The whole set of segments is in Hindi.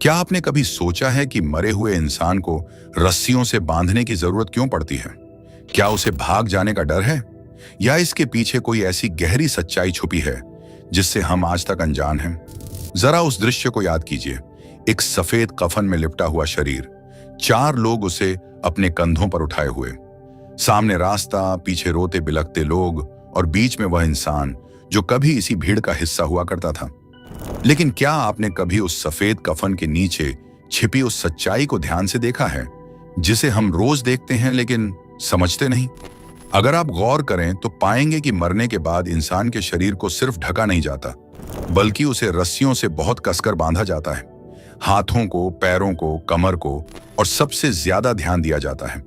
क्या आपने कभी सोचा है कि मरे हुए इंसान को रस्सियों से बांधने की जरूरत क्यों पड़ती है? क्या उसे भाग जाने का डर है, या इसके पीछे कोई ऐसी गहरी सच्चाई छुपी है जिससे हम आज तक अनजान हैं? जरा उस दृश्य को याद कीजिए। एक सफेद कफन में लिपटा हुआ शरीर, 4 लोग उसे अपने कंधों पर उठाए हुए। सामने रास्ता, पीछे रोते बिलखते लोग और बीच में वह इंसान जो कभी इसी भीड़ का हिस्सा हुआ करता था। लेकिन क्या आपने कभी उस सफेद कफन के नीचे छिपी उस सच्चाई को ध्यान से देखा है, जिसे हम रोज देखते हैं लेकिन समझते नहीं? अगर आप गौर करें तो पाएंगे कि मरने के बाद इंसान के शरीर को सिर्फ ढका नहीं जाता, बल्कि उसे रस्सियों से बहुत कसकर बांधा जाता है। हाथों को, पैरों को, कमर को, और सबसे ज्यादा ध्यान दिया जाता है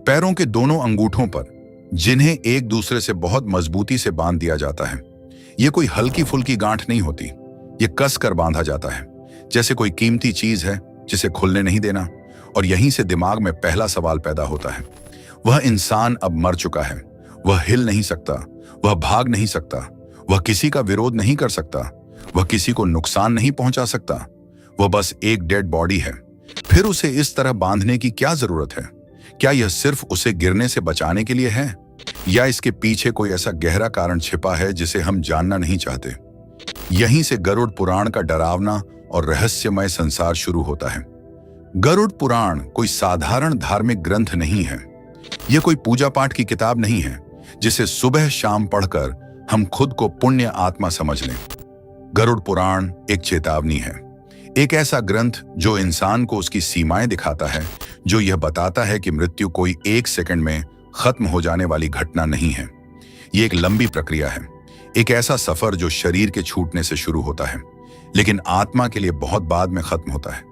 पैरों के दोनों अंगूठों पर, जिन्हें एक दूसरे से बहुत मजबूती से बांध दिया जाता है। ये कोई हल्की फुल्की गांठ नहीं होती, ये कस कर बांधा जाता है, जैसे कोई कीमती चीज है जिसे खुलने नहीं देना। और यहीं से दिमाग में पहला सवाल पैदा होता है। वह इंसान अब मर चुका है, वह हिल नहीं सकता, वह भाग नहीं सकता, वह किसी का विरोध नहीं कर सकता, वह किसी को नुकसान नहीं पहुंचा सकता, वह बस एक डेड बॉडी है। फिर उसे इस तरह बांधने की क्या जरूरत है? क्या यह सिर्फ उसे गिरने से बचाने के लिए है, या इसके पीछे कोई ऐसा गहरा कारण छिपा है जिसे हम जानना नहीं चाहते? यहीं से गरुड़ पुराण का डरावना और रहस्यमय संसार शुरू होता है। गरुड़ पुराण कोई साधारण धार्मिक ग्रंथ नहीं है। यह कोई पूजा पाठ की किताब नहीं है जिसे सुबह शाम पढ़कर हम खुद को पुण्य आत्मा समझ लें। गरुड़ पुराण एक चेतावनी है, एक ऐसा ग्रंथ जो इंसान को उसकी सीमाएं दिखाता है, जो यह बताता है कि मृत्यु कोई 1 सेकंड में खत्म हो जाने वाली घटना नहीं है। यह एक लंबी प्रक्रिया है, एक ऐसा सफर जो शरीर के छूटने से शुरू होता है लेकिन आत्मा के लिए बहुत बाद में खत्म होता है।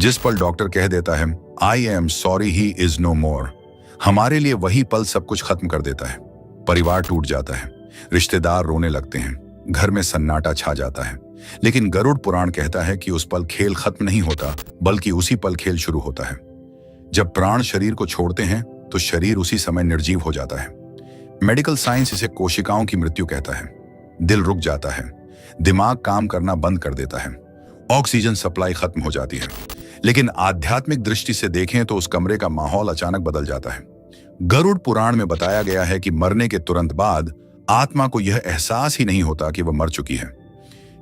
जिस पल डॉक्टर कह देता है I am sorry he is no more, हमारे लिए वही पल सब कुछ खत्म कर देता है। परिवार टूट जाता है, रिश्तेदार रोने लगते हैं, घर में सन्नाटा छा जाता है। लेकिन गरुड़ पुराण कहता है कि उस पल खेल खत्म नहीं होता, बल्कि उसी पल खेल शुरू होता है। जब प्राण शरीर को छोड़ते हैं तो शरीर उसी समय निर्जीव हो जाता है। मेडिकल साइंस इसे कोशिकाओं की मृत्यु कहता है। दिल रुक जाता है, दिमाग काम करना बंद कर देता है, ऑक्सीजन सप्लाई खत्म हो जाती है। लेकिन आध्यात्मिक दृष्टि से देखें तो उस कमरे का माहौल अचानक बदल जाता है। गरुड़ पुराण में बताया गया है कि मरने के तुरंत बाद आत्मा को यह एहसास ही नहीं होता कि वह मर चुकी है।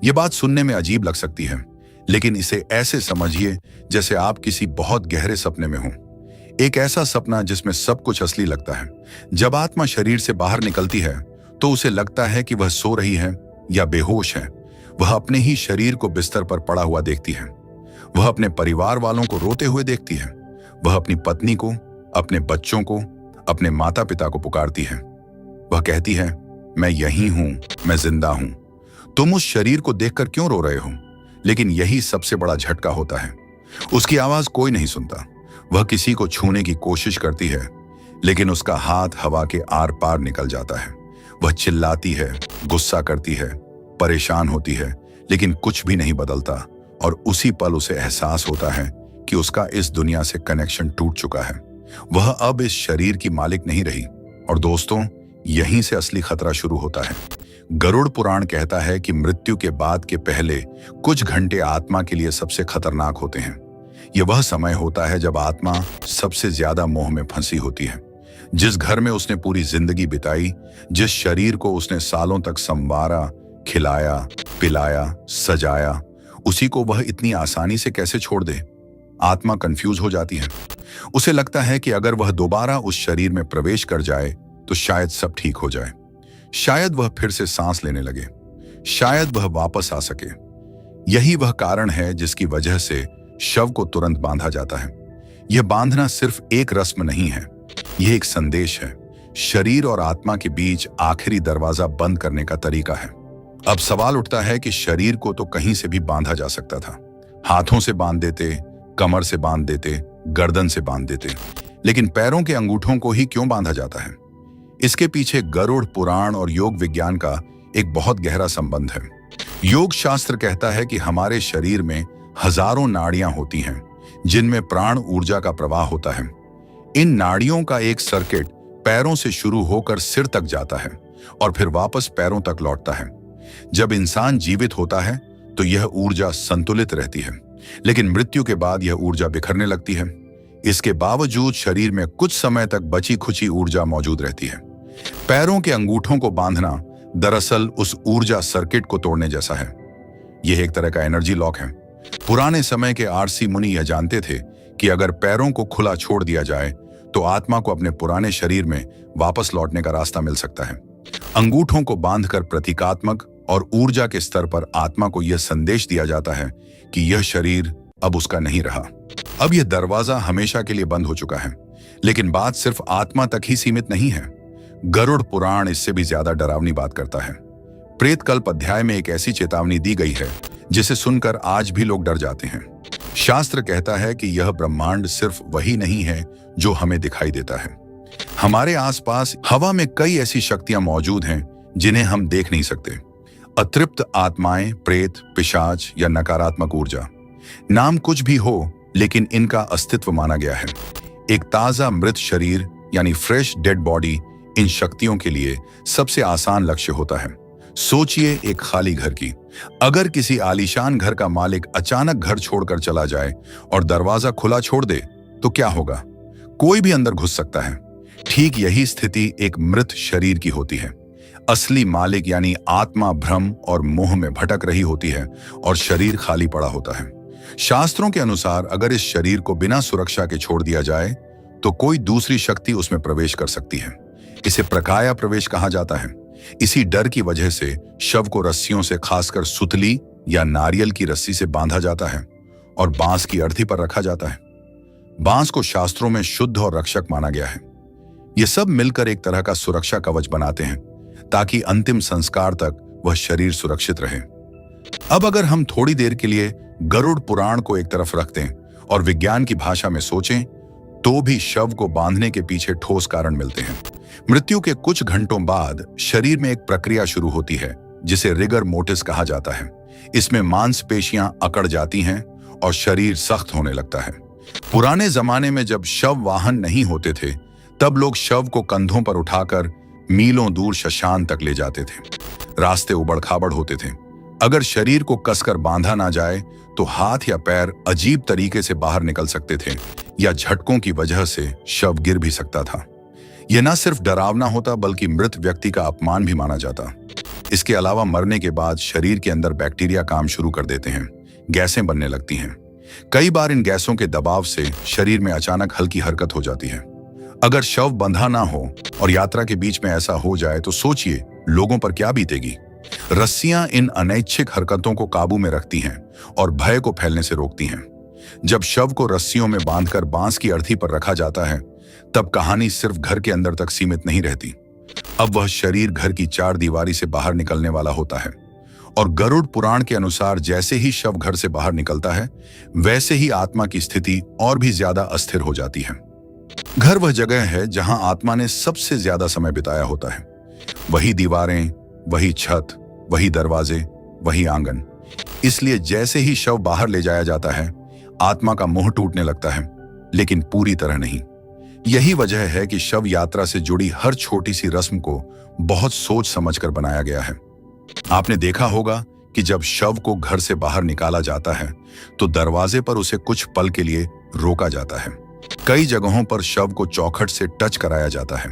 यह बात सुनने में अजीब लग सकती है, लेकिन इसे ऐसे समझिए जैसे आप किसी बहुत गहरे सपने में हों। एक ऐसा सपना जिसमें सब कुछ असली लगता है। जब आत्मा शरीर से बाहर निकलती है तो उसे लगता है कि वह सो रही है या बेहोश है। वह अपने ही शरीर को बिस्तर पर पड़ा हुआ देखती है। वह अपने परिवार वालों को रोते हुए देखती है। वह अपनी पत्नी को, अपने बच्चों को, अपने माता पिता को पुकारती है। वह कहती है, मैं यहीं हूं, मैं जिंदा हूं, तुम उस शरीर को देखकर क्यों रो रहे हो? लेकिन यही सबसे बड़ा झटका होता है। उसकी आवाज कोई नहीं सुनता। वह किसी को छूने की कोशिश करती है, लेकिन उसका हाथ हवा के आर पार निकल जाता है। वह चिल्लाती है, गुस्सा करती है, परेशान होती है, लेकिन कुछ भी नहीं बदलता। और उसी पल उसे एहसास होता है कि उसका इस दुनिया से कनेक्शन टूट चुका है। वह अब इस शरीर की मालिक नहीं रही। और दोस्तों, यहीं से असली खतरा शुरू होता है। गरुड़ पुराण कहता है कि मृत्यु के बाद के पहले कुछ घंटे आत्मा के लिए सबसे खतरनाक होते हैं। यह वह समय होता है जब आत्मा सबसे ज्यादा मोह में फंसी होती है। जिस घर में उसने पूरी जिंदगी बिताई, जिस शरीर को उसने सालों तक संवारा, खिलाया, पिलाया, सजाया, उसी को वह इतनी आसानी से कैसे छोड़ दे? आत्मा कंफ्यूज हो जाती है। उसे लगता है कि अगर वह दोबारा उस शरीर में प्रवेश कर जाए तो शायद सब ठीक हो जाए, शायद वह फिर से सांस लेने लगे, शायद वह वापस आ सके। यही वह कारण है जिसकी वजह से शव को तुरंत बांधा जाता है। यह बांधना सिर्फ एक रस्म नहीं है, यह एक संदेश है। शरीर और आत्मा के बीच आखिरी दरवाजा बंद करने का तरीका है। अब सवाल उठता है कि शरीर को तो कहीं से भी बांधा जा सकता था। हाथों से बांध देते, कमर से बांध देते, गर्दन से बांध देते, लेकिन पैरों के अंगूठों को ही क्यों बांधा जाता है? इसके पीछे गरुड़ पुराण और योग विज्ञान का एक बहुत गहरा संबंध है। योग शास्त्र कहता है कि हमारे शरीर में हजारों नाड़ियां होती हैं, जिनमें प्राण ऊर्जा का प्रवाह होता है। इन नाड़ियों का एक सर्किट पैरों से शुरू होकर सिर तक जाता है और फिर वापस पैरों तक लौटता है। जब इंसान जीवित होता है तो यह ऊर्जा संतुलित रहती है, लेकिन मृत्यु के बाद यह ऊर्जा बिखरने लगती है। इसके बावजूद शरीर में कुछ समय तक बची खुची ऊर्जा मौजूद रहती है। पैरों के अंगूठों को बांधना दरअसल उस ऊर्जा सर्किट को तोड़ने जैसा है। यह एक तरह का एनर्जी लॉक है। पुराने समय के आरसी मुनि यह जानते थे कि अगर पैरों को खुला छोड़ दिया जाए तो आत्मा को अपने पुराने शरीर में वापस लौटने का रास्ता मिल सकता है। अंगूठों को बांधकर प्रतीकात्मक और ऊर्जा के स्तर पर आत्मा को यह संदेश दिया जाता है कि यह शरीर अब उसका नहीं रहा। अब यह दरवाजा हमेशा के लिए बंद हो चुका है। लेकिन बात सिर्फ आत्मा तक ही सीमित नहीं है। गरुड़ पुराण इससे भी ज्यादा डरावनी बात करता है। प्रेतकल्प अध्याय में एक ऐसी चेतावनी दी गई है जिसे सुनकर आज भी लोग डर जाते हैं। शास्त्र कहता है कि यह ब्रह्मांड सिर्फ वही नहीं है जो हमें दिखाई देता है। हमारे आसपास हवा में कई ऐसी शक्तियां मौजूद हैं जिन्हें हम देख नहीं सकते। अतृप्त आत्माएं, प्रेत, पिशाच या नकारात्मक ऊर्जा, नाम कुछ भी हो, लेकिन इनका अस्तित्व माना गया है। एक ताजा मृत शरीर यानी फ्रेश डेड बॉडी इन शक्तियों के लिए सबसे आसान लक्ष्य होता है। सोचिए एक खाली घर की। अगर किसी आलीशान घर का मालिक अचानक घर छोड़कर चला जाए और दरवाजा खुला छोड़ दे तो क्या होगा? कोई भी अंदर घुस सकता है। ठीक यही स्थिति एक मृत शरीर की होती है। असली मालिक यानी आत्मा भ्रम और मोह में भटक रही होती है और शरीर खाली पड़ा होता है। शास्त्रों के अनुसार अगर इस शरीर को बिना सुरक्षा के छोड़ दिया जाए तो कोई दूसरी शक्ति उसमें प्रवेश कर सकती है। इसे प्रकाया प्रवेश कहा जाता है। इसी डर की वजह से शव को रस्सियों से, खासकर सुतली या नारियल की रस्सी से बांधा जाता है और बांस की अर्थी पर रखा जाता है। बांस को शास्त्रों में शुद्ध और रक्षक माना गया है। ये सब मिलकर एक तरह का सुरक्षा कवच बनाते हैं ताकि अंतिम संस्कार तक वह शरीर सुरक्षित रहे। अब अगर हम थोड़ी देर के लिए गरुड़ पुराण को एक तरफ रख दें और विज्ञान की भाषा में सोचें, तो भी शव को बांधने के पीछे ठोस कारण मिलते हैं। मृत्यु के कुछ घंटों बाद शरीर में एक प्रक्रिया शुरू होती है जिसे रिगर मोर्टिस कहा जाता है। इसमें मांसपेशियां अकड़ जाती हैं और शरीर सख्त होने लगता है। पुराने जमाने में जब शव वाहन नहीं होते थे, तब लोग शव को कंधों पर उठाकर मीलों दूर शमशान तक ले जाते थे। रास्ते उबड़ खाबड़ होते थे। अगर शरीर को कसकर बांधा ना जाए तो हाथ या पैर अजीब तरीके से बाहर निकल सकते थे या झटकों की वजह से शव गिर भी सकता था। यह न सिर्फ डरावना होता बल्कि मृत व्यक्ति का अपमान भी माना जाता। इसके अलावा मरने के बाद शरीर के अंदर बैक्टीरिया काम शुरू कर देते हैं। गैसें बनने लगती हैं। कई बार इन गैसों के दबाव से शरीर में अचानक हल्की हरकत हो जाती है। अगर शव बंधा ना हो और यात्रा के बीच में ऐसा हो जाए तो सोचिए लोगों पर क्या बीतेगी। रस्सियां इन अनैच्छिक हरकतों को काबू में रखती हैं और भय को फैलने से रोकती हैं। जब शव को रस्सियों में बांधकर बांस की अर्थी पर रखा जाता है, तब कहानी सिर्फ घर के अंदर तक सीमित नहीं रहती। अब वह शरीर घर की चार दीवारी से बाहर निकलने वाला होता है। और गरुड़ पुराण के अनुसार जैसे ही शव घर से बाहर निकलता है, वैसे ही आत्मा की स्थिति और भी ज्यादा अस्थिर हो जाती है। घर वह जगह है जहां आत्मा ने सबसे ज्यादा समय बिताया होता है। वही दीवारें, वही छत, वही दरवाजे, वही आंगन। इसलिए जैसे ही शव बाहर ले जाया जाता है, आत्मा का मोह टूटने लगता है, लेकिन पूरी तरह नहीं। यही वजह है कि शव यात्रा से जुड़ी हर छोटी सी रस्म को बहुत सोच समझकर बनाया गया है। आपने देखा होगा कि जब शव को घर से बाहर निकाला जाता है तो दरवाजे पर उसे कुछ पल के लिए रोका जाता है। कई जगहों पर शव को चौखट से टच कराया जाता है,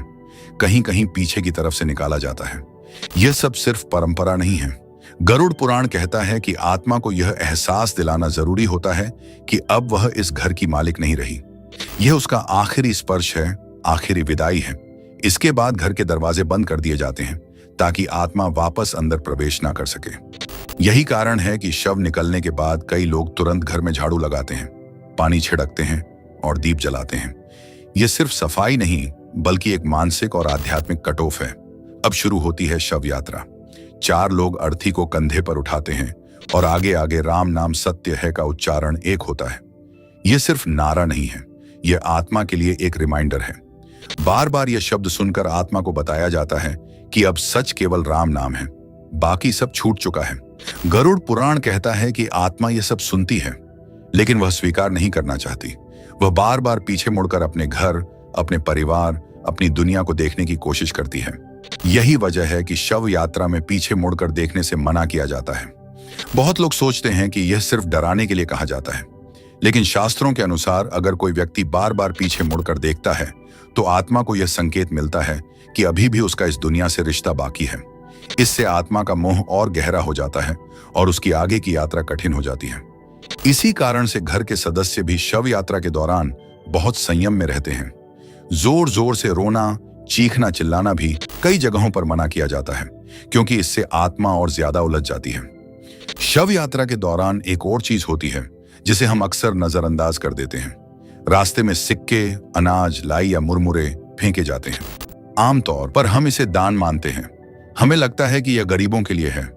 कहीं कहीं पीछे की तरफ से निकाला जाता है। यह सब सिर्फ परंपरा नहीं है। गरुड़ पुराण कहता है कि आत्मा को यह एहसास दिलाना जरूरी होता है कि अब वह इस घर की मालिक नहीं रही। यह उसका आखिरी स्पर्श है, आखिरी विदाई है। इसके बाद घर के दरवाजे बंद कर दिए जाते हैं ताकि आत्मा वापस अंदर प्रवेश ना कर सके। यही कारण है कि शव निकलने के बाद कई लोग तुरंत घर में झाड़ू लगाते हैं, पानी छिड़कते हैं और दीप जलाते हैं। यह सिर्फ सफाई नहीं बल्कि एक मानसिक और आध्यात्मिक कटोफ है। अब शुरू होती है शव यात्रा। 4 लोग अर्थी को कंधे पर उठाते हैं और आगे आगे राम नाम सत्य है का उच्चारण एक होता है। यह सिर्फ नारा नहीं है, यह आत्मा के लिए एक रिमाइंडर है। बार बार यह शब्द सुनकर आत्मा को बताया जाता है कि अब सच केवल राम नाम है, बाकी सब छूट चुका है। गरुड़ पुराण कहता है कि आत्मा यह सब सुनती है, लेकिन वह स्वीकार नहीं करना चाहती। वह बार बार पीछे मुड़कर अपने घर, अपने परिवार, अपनी दुनिया को देखने की कोशिश करती है। यही वजह है कि शव यात्रा में पीछे मुड़कर देखने से मना किया जाता है। बहुत लोग सोचते हैं कि यह सिर्फ डराने के लिए कहा जाता है, लेकिन शास्त्रों के अनुसार अगर कोई व्यक्ति बार बार पीछे मुड़कर देखता है तो आत्मा को यह संकेत मिलता है कि अभी भी उसका इस दुनिया से रिश्ता बाकी है। इससे आत्मा का मोह और गहरा हो जाता है और उसकी आगे की यात्रा कठिन हो जाती है। इसी कारण से घर के सदस्य भी शव यात्रा के दौरान बहुत संयम में रहते हैं। जोर जोर से रोना, चीखना, चिल्लाना भी कई जगहों पर मना किया जाता है, क्योंकि इससे आत्मा और ज्यादा उलझ जाती है। शव यात्रा के दौरान एक और चीज होती है जिसे हम अक्सर नजरअंदाज कर देते हैं। रास्ते में सिक्के, अनाज, लाई या मुरमुरे फेंके जाते हैं। आमतौर पर हम इसे दान मानते हैं। हमें लगता है कि यह गरीबों के लिए है,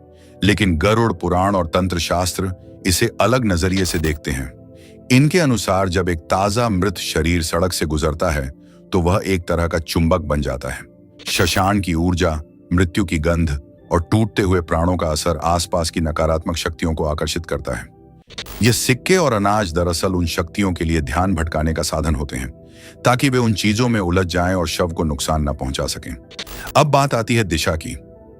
लेकिन गरुड़ पुराण और तंत्र शास्त्र इसे अलग नजरिए से देखते हैं। इनके अनुसार जब एक ताजा मृत शरीर सड़क से गुजरता है तो वह एक तरह का चुंबक बन जाता है। शशान की ऊर्जा, मृत्यु की गंध और टूटते हुए प्राणों का असर आसपास की नकारात्मक शक्तियों को आकर्षित करता है। ये सिक्के और अनाज दरअसल उन शक्तियों के लिए ध्यान भटकाने का साधन होते हैं, ताकि वे उन चीजों में उलझ जाएं और शव को नुकसान न पहुंचा सकें। अब बात आती है दिशा की।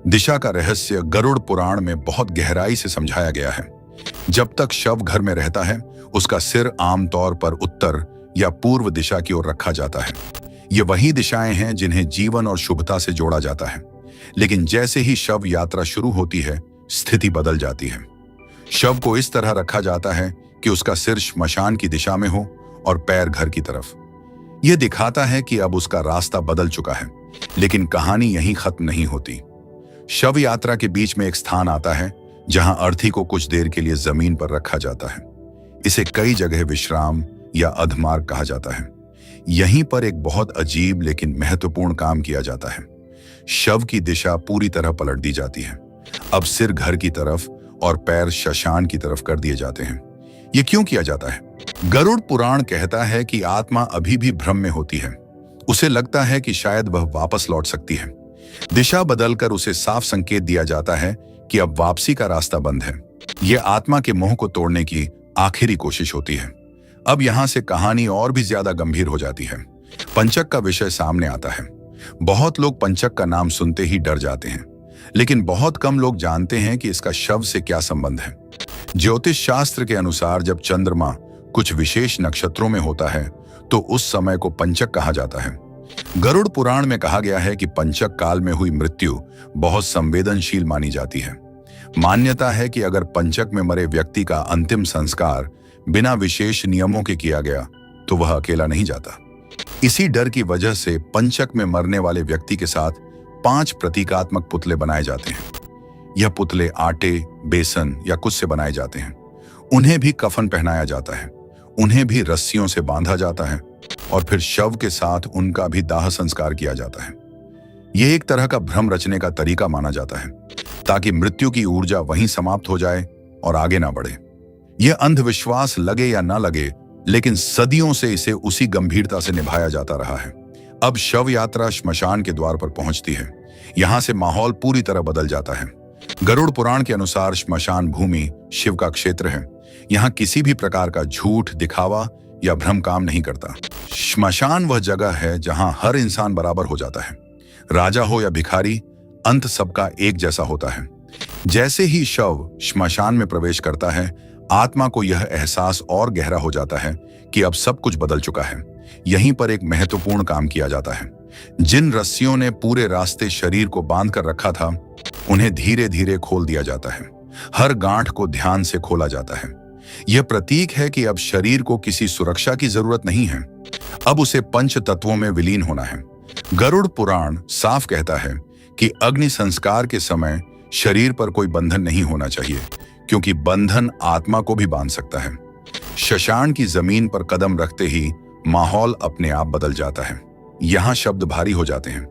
दिशा का रहस्य गरुड़ पुराण में बहुत गहराई से समझाया गया है। जब तक शव घर में रहता है, उसका सिर आमतौर पर उत्तर या पूर्व दिशा की ओर रखा जाता है। ये वही दिशाएं हैं जिन्हें जीवन और शुभता से जोड़ा जाता है। लेकिन जैसे ही शव यात्रा शुरू होती है, स्थिति बदल जाती है। शव को इस तरह रखा जाता है कि उसका सिर श्मशान की दिशा में हो और पैर घर की तरफ। यह दिखाता है कि अब उसका रास्ता बदल चुका है। लेकिन कहानी यहीं खत्म नहीं होती। शव यात्रा के बीच में एक स्थान आता है जहां अर्थी को कुछ देर के लिए जमीन पर रखा जाता है। इसे कई जगह विश्राम या अधमार्ग कहा जाता है। यहीं पर एक बहुत अजीब लेकिन महत्वपूर्ण काम किया जाता है। शव की दिशा पूरी तरह पलट दी जाती है। अब सिर घर की तरफ और पैर शशान की तरफ कर दिए जाते हैं। ये क्यों किया जाता है? गरुड़ पुराण कहता है कि आत्मा अभी भी भ्रम में होती है। उसे लगता है कि शायद वह वापस लौट सकती है। दिशा बदलकर उसे साफ संकेत दिया जाता है कि अब वापसी का रास्ता बंद है। यह आत्मा के मोह को तोड़ने की आखिरी कोशिश होती है। अब यहां से कहानी और भी ज्यादा गंभीर हो जाती है। पंचक का विषय सामने आता है। बहुत लोग पंचक का नाम सुनते ही डर जाते हैं, लेकिन बहुत कम लोग जानते हैं कि इसका शव से क्या संबंध है। ज्योतिष शास्त्र के अनुसार जब चंद्रमा कुछ विशेष नक्षत्रों में होता है तो उस समय को पंचक कहा जाता है। गरुड़ पुराण में कहा गया है कि पंचक काल में हुई मृत्यु बहुत संवेदनशील मानी जाती है। मान्यता है कि अगर पंचक में मरे व्यक्ति का अंतिम संस्कार बिना विशेष नियमों के किया गया तो वह अकेला नहीं जाता। इसी डर की वजह से पंचक में मरने वाले व्यक्ति के साथ 5 प्रतीकात्मक पुतले बनाए जाते हैं। यह पुतले आटे, बेसन या कुछ से बनाए जाते हैं। उन्हें भी कफन पहनाया जाता है, उन्हें भी रस्सियों से बांधा जाता है और फिर शव के साथ उनका भी दाह संस्कार किया जाता है। यह एक तरह का भ्रम रचने का तरीका माना जाता है, ताकि मृत्यु की ऊर्जा वहीं समाप्त हो जाए और आगे ना बढ़े। यह अंधविश्वास लगे या ना लगे, लेकिन सदियों से इसे उसी गंभीरता से निभाया जाता रहा है। अब शव यात्रा श्मशान के द्वार पर पहुंचती है। यहां से माहौल पूरी तरह बदल जाता है। गरुड़ पुराण के अनुसार श्मशान भूमि शिव का क्षेत्र है। यहाँ किसी भी प्रकार का झूठ, दिखावा या भ्रम काम नहीं करता। श्मशान वह जगह है जहां हर इंसान बराबर हो जाता है। राजा हो या भिखारी, अंत सबका एक जैसा होता है। जैसे ही शव श्मशान में प्रवेश करता है, आत्मा को यह एहसास और गहरा हो जाता है कि अब सब कुछ बदल चुका है। यहीं पर एक महत्वपूर्ण काम किया जाता है। जिन रस्सियों ने पूरे रास्ते शरीर को बांध कर रखा था, उन्हें धीरे धीरे खोल दिया जाता है। हर गांठ को ध्यान से खोला जाता है। यह प्रतीक है कि अब शरीर को किसी सुरक्षा की जरूरत नहीं है। अब उसे पंच तत्वों में विलीन होना है। गरुड़ पुराण साफ कहता है कि अग्नि संस्कार के समय शरीर पर कोई बंधन नहीं होना चाहिए, क्योंकि बंधन आत्मा को भी बांध सकता है। शशान की जमीन पर कदम रखते ही माहौल अपने आप बदल जाता है। यहाँ शब्द भारी हो जाते हैं।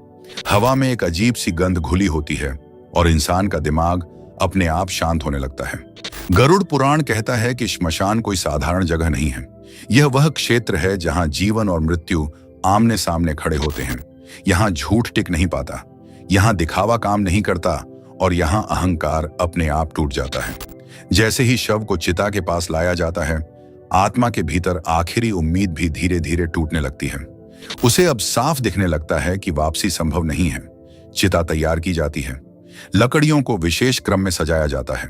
हवा में एक अजीब सी गंध घुली होती है और इंसान का दिमाग अपने आप शांत होने लगता है। गरुड़ पुराण कहता है कि श्मशान कोई साधारण जगह नहीं है। यह वह क्षेत्र है जहां जीवन और मृत्यु आमने सामने खड़े होते हैं। यहाँ झूठ टिक नहीं पाता, यहाँ दिखावा काम नहीं करता और यहाँ अहंकार अपने आप टूट जाता है। जैसे ही शव को चिता के पास लाया जाता है, आत्मा के भीतर आखिरी उम्मीद भी धीरे धीरे टूटने लगती है। उसे अब साफ दिखने लगता है कि वापसी संभव नहीं है। चिता तैयार की जाती है। लकड़ियों को विशेष क्रम में सजाया जाता है।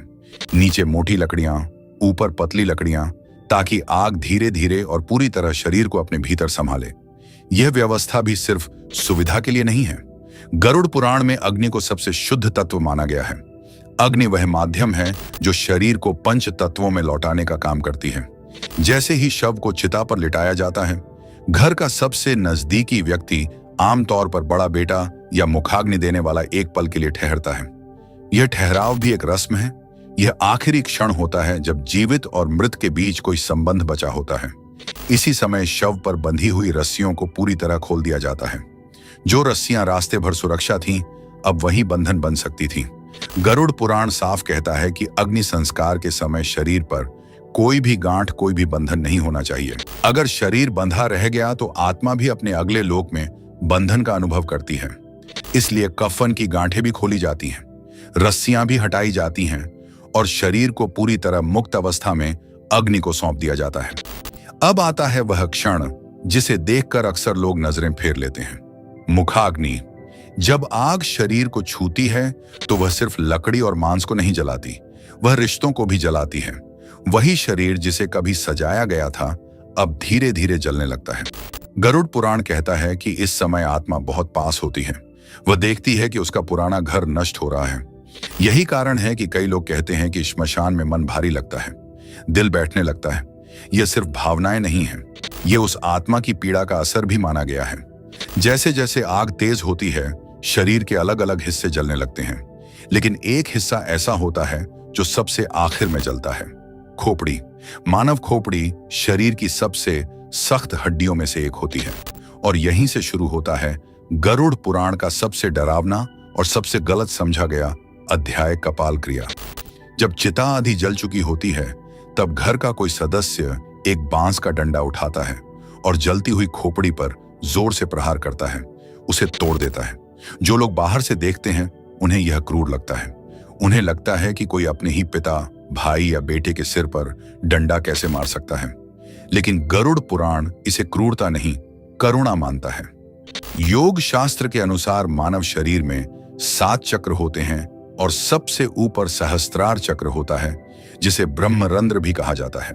नीचे मोटी लकड़ियां, ऊपर पतली लकड़ियां, ताकि आग धीरे धीरे और पूरी तरह शरीर को अपने भीतर संभाले। यह व्यवस्था भी सिर्फ सुविधा के लिए नहीं है। गरुड़ पुराण में अग्नि को सबसे शुद्ध तत्व माना गया है। अग्नि वह माध्यम है जो शरीर को पंच तत्वों में लौटाने का काम करती है। जैसे ही शव को चिता पर लिटाया जाता है, घर का सबसे नजदीकी व्यक्ति आमतौर पर बड़ा बेटा या मुखाग्नि देने वाला एक पल के लिए ठहरता है। यह ठहराव भी एक रस्म है। यह आखिरी क्षण होता है जब जीवित और मृत के बीच कोई संबंध बचा होता है। इसी समय शव पर बंधी हुई रस्सियों को पूरी तरह खोल दिया जाता है। जो रस्सियां रास्ते भर सुरक्षा थीं, अब वही बंधन बन सकती थीं। गरुड़ पुराण साफ कहता है कि अग्नि संस्कार के समय शरीर पर कोई भी गांठ, कोई भी बंधन नहीं होना चाहिए। अगर शरीर बंधा रह गया तो आत्मा भी अपने अगले लोक में बंधन का अनुभव करती है। इसलिए कफन की गांठें भी खोली जाती हैं, रस्सियां भी हटाई जाती हैं और शरीर को पूरी तरह मुक्त अवस्था में अग्नि को सौंप दिया जाता है। अब आता है वह क्षण जिसे देखकर अक्सर लोग नजरें फेर लेते हैं, मुखाग्नि। जब आग शरीर को छूती है तो वह सिर्फ लकड़ी और मांस को नहीं जलाती, वह रिश्तों को भी जलाती है। वही शरीर जिसे कभी सजाया गया था, अब धीरे धीरे जलने लगता है। गरुड़ पुराण कहता है कि इस समय आत्मा बहुत पास होती है। वह देखती है कि उसका पुराना घर नष्ट हो रहा है। यही कारण है कि कई लोग कहते हैं कि श्मशान में मन भारी लगता है, दिल बैठने लगता है। यह सिर्फ भावनाएं नहीं हैं, यह उस आत्मा की पीड़ा का असर भी माना गया है। जैसे जैसे आग तेज होती है, शरीर के अलग अलग हिस्से जलने लगते हैं, लेकिन एक हिस्सा ऐसा होता है जो सबसे आखिर में जलता है, खोपड़ी। मानव खोपड़ी शरीर की सबसे सख्त हड्डियों में से एक होती है और यहीं से शुरू होता है गरुड़ पुराण का सबसे डरावना और सबसे गलत समझा गया अध्याय, कपाल क्रिया। जब चिता आधी जल चुकी होती है, तब घर का कोई सदस्य एक बांस का डंडा उठाता है और जलती हुई खोपड़ी पर जोर से प्रहार करता है, उसे तोड़ देता है। जो लोग बाहर से देखते हैं, उन्हें यह क्रूर लगता है। उन्हें लगता है कि कोई अपने ही पिता, भाई या बेटे के सिर पर डंडा कैसे मार सकता है। लेकिन गरुड़ पुराण इसे क्रूरता नहीं, करुणा मानता है। योग शास्त्र के अनुसार मानव शरीर में 7 चक्र होते हैं और सबसे ऊपर सहस्त्रार चक्र होता है, जिसे ब्रह्मरंध्र भी कहा जाता है।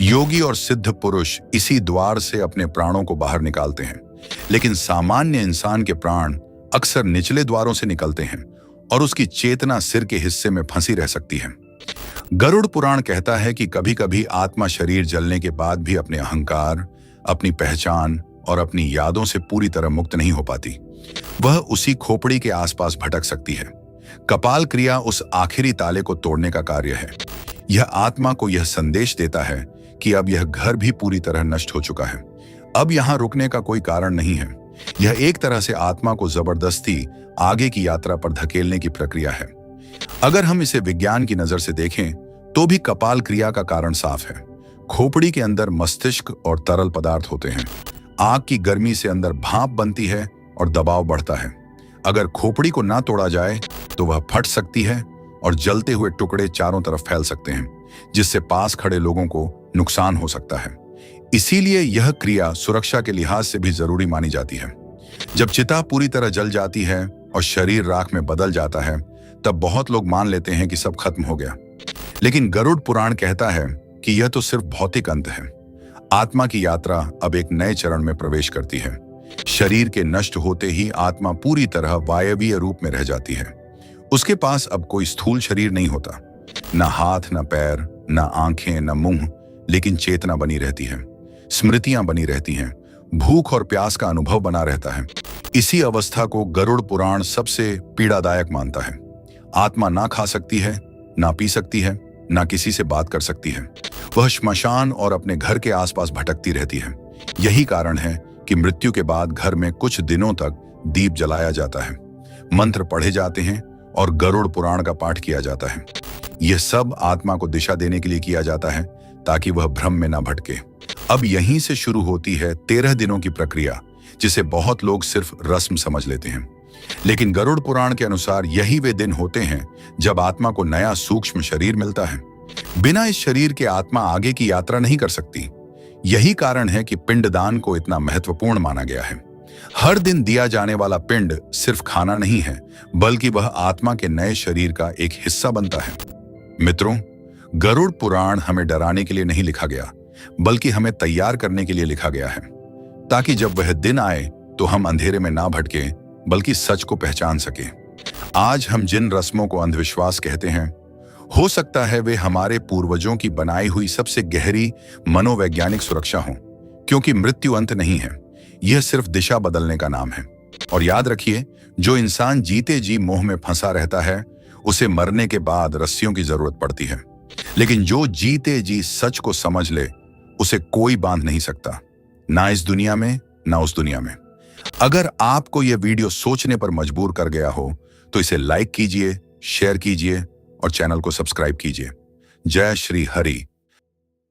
योगी और सिद्ध पुरुष इसी द्वार से अपने प्राणों को बाहर निकालते हैं, लेकिन सामान्य इंसान के प्राण अक्सर निचले द्वारों से निकलते हैं और उसकी चेतना सिर के हिस्से में फंसी रह सकती है। गरुड़ पुराण कहता है कि कभी कभी आत्मा शरीर जलने के बाद भी अपने अहंकार, अपनी पहचान और अपनी यादों से पूरी तरह मुक्त नहीं हो पाती। वह उसी खोपड़ी के आसपास भटक सकती है। कपाल क्रिया उस आखिरी ताले को तोड़ने का कार्य है। यह आत्मा को यह संदेश देता है कि अब यह घर भी पूरी तरह नष्ट हो चुका है। अब यहां रुकने का कोई कारण नहीं है। यह एक तरह से आत्मा को जबरदस्ती आगे की यात्रा पर धकेलने की प्रक्रिया है। अगर हम इसे विज्ञान की नजर से देखें तो भी कपाल क्रिया का कारण साफ है। खोपड़ी के अंदर मस्तिष्क और तरल पदार्थ होते हैं। आग की गर्मी से अंदर भाप बनती है और दबाव बढ़ता है। अगर खोपड़ी को ना तोड़ा जाए तो वह फट सकती है और जलते हुए टुकड़े चारों तरफ फैल सकते हैं, जिससे पास खड़े लोगों को नुकसान हो सकता है। इसीलिए यह क्रिया सुरक्षा के लिहाज से भी जरूरी मानी जाती है। जब चिता पूरी तरह जल जाती है और शरीर राख में बदल जाता है, तब बहुत लोग मान लेते हैं कि सब खत्म हो गया। लेकिन गरुड़ पुराण कहता है कि यह तो सिर्फ भौतिक अंत है। आत्मा की यात्रा अब एक नए चरण में प्रवेश करती है। शरीर के नष्ट होते ही आत्मा पूरी तरह वायवीय रूप में रह जाती है। उसके पास अब कोई स्थूल शरीर नहीं होता, न हाथ, न पैर, न आंखें, न मुंह, लेकिन चेतना बनी रहती है, स्मृतियां बनी रहती हैं, भूख और प्यास का अनुभव बना रहता है। इसी अवस्था को गरुड़ पुराण सबसे पीड़ादायक मानता है। आत्मा ना खा सकती है, ना पी सकती है, ना किसी से बात कर सकती है। वह श्मशान और अपने घर के आसपास भटकती रहती है। यही कारण है कि मृत्यु के बाद घर में कुछ दिनों तक दीप जलाया जाता है, मंत्र पढ़े जाते हैं और गरुड़ पुराण का पाठ किया जाता है। यह सब आत्मा को दिशा देने के लिए किया जाता है, ताकि वह भ्रम में ना भटके। अब यहीं से शुरू होती है 13 दिनों की प्रक्रिया, जिसे बहुत लोग सिर्फ रस्म समझ लेते हैं। लेकिन गरुड़ पुराण के अनुसार यही वे दिन होते हैं जब आत्मा को नया सूक्ष्म शरीर मिलता है। बिना इस शरीर के आत्मा आगे की यात्रा नहीं कर सकती। यही कारण है कि पिंडदान को इतना महत्वपूर्ण माना गया है। हर दिन दिया जाने वाला पिंड सिर्फ खाना नहीं है, बल्कि वह आत्मा के नए शरीर का एक हिस्सा बनता है। मित्रों, गरुड़ पुराण हमें डराने के लिए नहीं लिखा गया, बल्कि हमें तैयार करने के लिए लिखा गया है, ताकि जब वह दिन आए तो हम अंधेरे में ना भटके, बल्कि सच को पहचान सके। आज हम जिन रस्मों को अंधविश्वास कहते हैं, हो सकता है वे हमारे पूर्वजों की बनाई हुई सबसे गहरी मनोवैज्ञानिक सुरक्षा हो, क्योंकि मृत्यु अंत नहीं है, यह सिर्फ दिशा बदलने का नाम है। और याद रखिए, जो इंसान जीते जी मोह में फंसा रहता है, उसे मरने के बाद रस्सियों की जरूरत पड़ती है, लेकिन जो जीते जी सच को समझ ले, उसे कोई बांध नहीं सकता, ना इस दुनिया में ना उस दुनिया में। अगर आपको यह वीडियो सोचने पर मजबूर कर गया हो तो इसे लाइक कीजिए, शेयर कीजिए और चैनल को सब्सक्राइब कीजिए। जय श्री हरि।